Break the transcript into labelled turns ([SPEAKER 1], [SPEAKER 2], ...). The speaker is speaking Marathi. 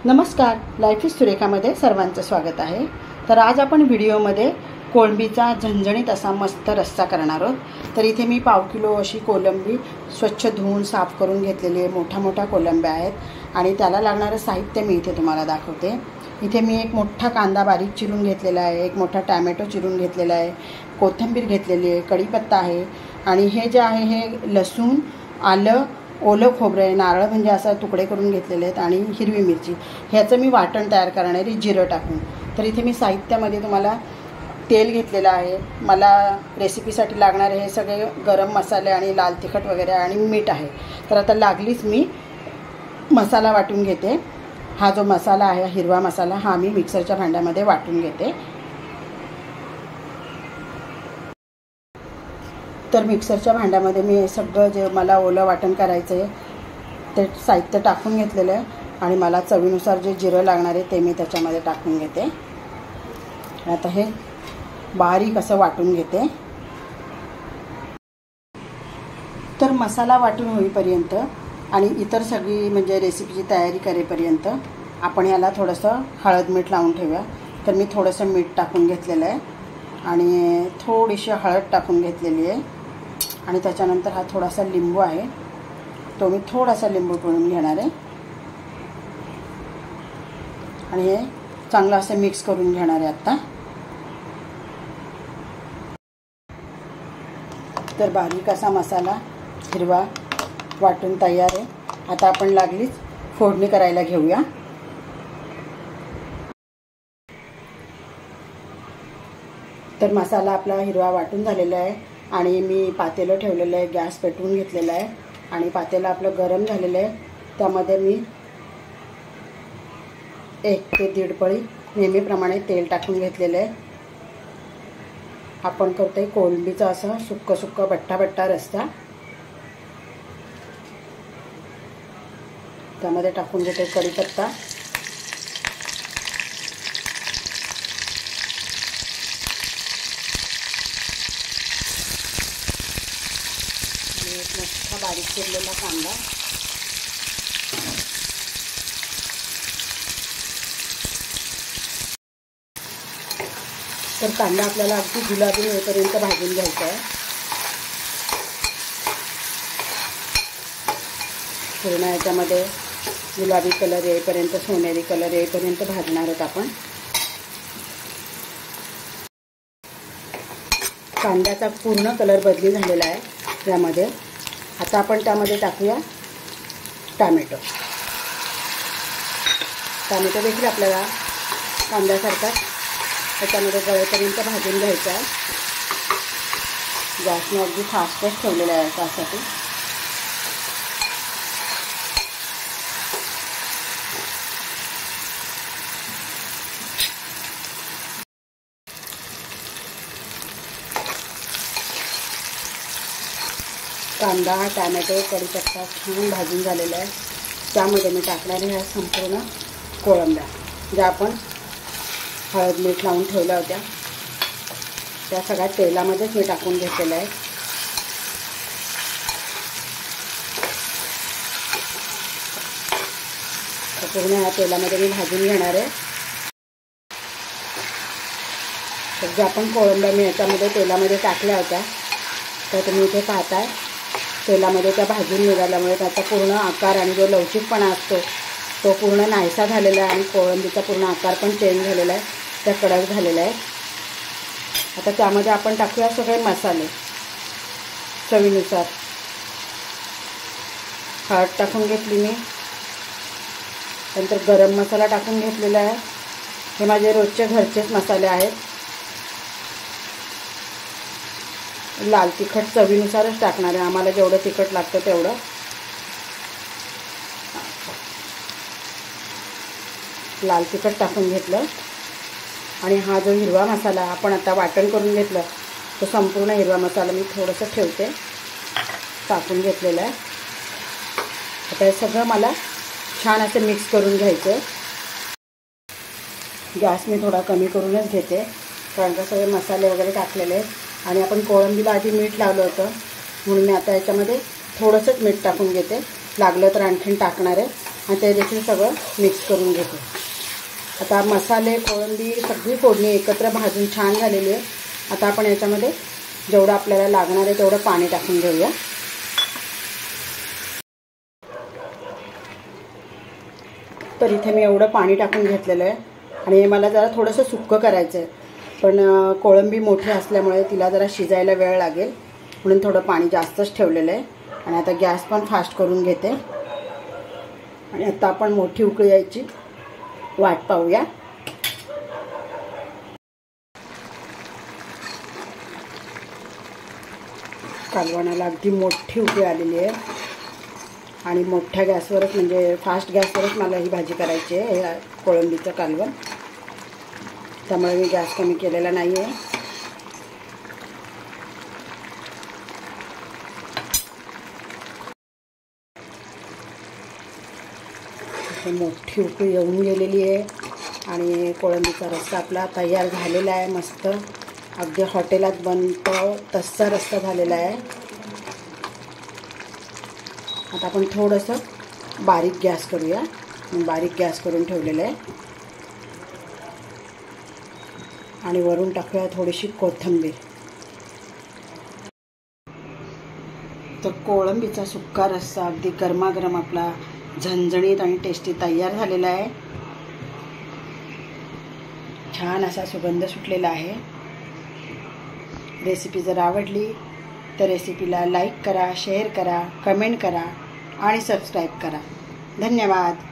[SPEAKER 1] नमस्कार, लाईफ इज सुरेखामध्ये सर्वांचं स्वागत आहे। तर आज आपण व्हिडिओमध्ये कोळंबीचा झणझणीत असा मस्त रस्सा करणार आहोत। तर इथे मी पाव किलो अशी कोलंबी स्वच्छ धुवून साफ करून घेतलेली आहे। मोठ्या कोलंब्या आहेत आणि त्याला लागणारं साहित्य मी इथे तुम्हाला दाखवते। इथे मी एक मोठा कांदा बारीक चिरून घेतलेला आहे, एक मोठा टोमॅटो चिरून घेतलेला आहे, कोथिंबीर घेतलेली आहे, कढीपत्ता आहे आणि हे जे आहे हे लसूण, आलं, ओलं खोबरं आहे, नारळ म्हणजे असं तुकडे करून घेतलेले आहेत आणि हिरवी मिरची। ह्याचं मी वाटण तयार करणार आहे जिरं टाकून। तर इथे मी साहित्यामध्ये तुम्हाला तेल घेतलेलं आहे। मला रेसिपीसाठी लागणारे हे सगळे गरम मसाले आणि लाल तिखट वगैरे आणि मीठ आहे। तर आता लागलीच मी मसाला वाटून घेते। हा जो मसाला आहे हिरवा मसाला हा मी मिक्सरच्या भांड्यामध्ये वाटून घेते। तर मिक्सरच्या भांड्यामध्ये मी सगळं जे मला ओलं वाटण करायचं आहे ते साहित्य टाकून घेतलेलं आहे आणि मला चवीनुसार जे जिरं लागणार आहे ते मी त्याच्यामध्ये टाकून घेते। आता हे बारीक असं वाटून घेते। तर मसाला वाटून होईपर्यंत आणि इतर सगळी म्हणजे रेसिपीची तयारी करेपर्यंत आपण याला थोडंसं हळद मीठ लावून ठेवूया। तर मी थोडंसं मीठ टाकून घेतलेलं आहे आणि थोडीशी हळद टाकून घेतलेली आहे आणि त्याच्यानंतर हा थोडासा लिंबू आहे तो मी थोडासा लिंबू पिळून घेणार आहे आणि हे चांगलं असं मिक्स करून घेणार आहे आता। तर बारीक असा मसाला हिरवा वाटून तयार आहे। आता आपण लागलीच फोडणी करायला घेऊया। तर मसाला आपला हिरवा वाटून झालेला आहे आणि मी पातेलं ठेवलेलं आहे, गॅस पेटवून घेतलेला आहे आणि पातेलं आपलं गरम झालेलं आहे। त्यामध्ये मी 1 ते 1.5 पळी नेहमीप्रमाणे तेल टाकून घेतलेलं आहे। आपण करतोय कोळंबीचा असं सुक्का बट्टा रस्सा। त्यामध्ये टाकून घेते कढीपत्ता, एक मोठा बारीक चिरलेला कांदा, तर कांदा आपल्याला अगदी गुलाबी होईपर्यंत भाजून घ्यायचा आहे। पूर्ण याच्यामध्ये गुलाबी कलर येईपर्यंत, सोनेरी कलर येईपर्यंत भाजणार आहोत आपण। कांद्याचा पूर्ण कलर बदली झालेला आहे यामध्ये। आता आपण त्यामध्ये टाकूया टोमॅटो देखील आपल्याला कांद्यासारखा त्याच्यामध्ये गळेपर्यंत भाजून घ्यायचा आहे। गॅसने अगदी फास्टच ठेवलेला आहे त्यासाठी। कांदा, टोमॅटो, कढीपत्ता छान भाजून झालेला आहे। त्यामध्ये मी टाकणारे ह्या संपूर्ण कोळंब्या ज्या आपण हळद मीठ लावून ठेवल्या होत्या त्या सगळ्या तेलामध्येच मी टाकून घेतलेलं आहे। पूर्ण ह्या तेलामध्ये मी भाजून घेणार आहे। तर ज्या आपण कोळंब्या मी याच्यामध्ये तेलामध्ये टाकल्या होत्या तर तुम्ही इथे पाहताय तेलामध्ये त्या भाजून निघाल्यामुळे त्याचा पूर्ण आकार आणि जो लवचिकपणा असतो तो पूर्ण नाहीसा झालेला आहे आणि कोळंबीचा पूर्ण आकार पण चेंज झालेला आहे, त्या कडक झालेला आहे। आता त्यामध्ये आपण टाकूया सगळे मसाले चवीनुसार। हळद टाकून घेतली मी, नंतर गरम मसाला टाकून घेतलेला आहे। हे माझे रोजचे घरचेच मसाले आहेत। लाल तिखट चवीनुसारच टाकणार आहे, आम्हाला जेवढं तिखट लागतं तेवढं। लाल तिखट टाकून घेतलं आणि हा जो हिरवा मसाला आपण आता वाटण करून घेतलं तो संपूर्ण हिरवा मसाला मी थोडंसं ठेवते टाकून घेतलेला आहे। आता हे सगळं मला छान असं मिक्स करून घ्यायचं। गॅस मी थोडा कमी करूनच घेते कारण का सगळे मसाले वगैरे टाकलेले आहेत आणि आपण कोळंबीला आधी मीठ लावलं होतं म्हणून मी आता याच्यामध्ये थोडंसंच मीठ टाकून घेते। लागलं तर आणखीन टाकणार आहे आणि ते देखील सगळं मिक्स करून घेतो. आता मसाले, कोळंबी सगळी फोडणी एकत्र भाजून छान झालेली आहे. आता आपण याच्यामध्ये जेवढं आपल्याला लागणार आहे तेवढं पाणी टाकून घेऊया. तर इथे मी एवढं पाणी टाकून घेतलेलं आहे आणि मला जरा थोडंसं सुक्कं करायचं आहे. पण कोळंबी मोठी असल्यामुळे तिला जरा शिजायला वेळ लागेल म्हणून थोडं पाणी जास्तच ठेवलेलं आहे. आणि आता गॅस पण फास्ट करून घेते आणि आता आपण मोठी उकळी यायची वाट पाहूया. कालवणाला अगदी मोठी उकळी आलेली आहे आणि मोठ्या गॅसवरच म्हणजे फास्ट गॅसवरच मला ही भाजी करायची आहे, हे कोळंबीचं कालवण. त्यामुळे मी गॅस कमी केलेला नाही आहे. मोठी उकळी येऊन गेलेली आहे आणि कोळंबीचा रस्सा आपला तयार झालेला आहे. मस्त अगदी हॉटेलात बनतो तसा रस्सा झालेला आहे. आता आपण थोडंसं बारीक गॅस करूया. बारीक गॅस करून ठेवलेलं आहे आणि वरून टाकूया थोडीशी कोथिंबीर. तर कोळंबीचा सुक्का रस्सा अगदी गरमागरम आपला झणझणीत आणि टेस्टी तयार झालेला आहे. छान असा सुगंध सुटलेला आहे. रेसिपी जर आवडली तर रेसिपीला लाईक करा, शेअर करा, कमेंट करा आणि सबस्क्राईब करा. धन्यवाद.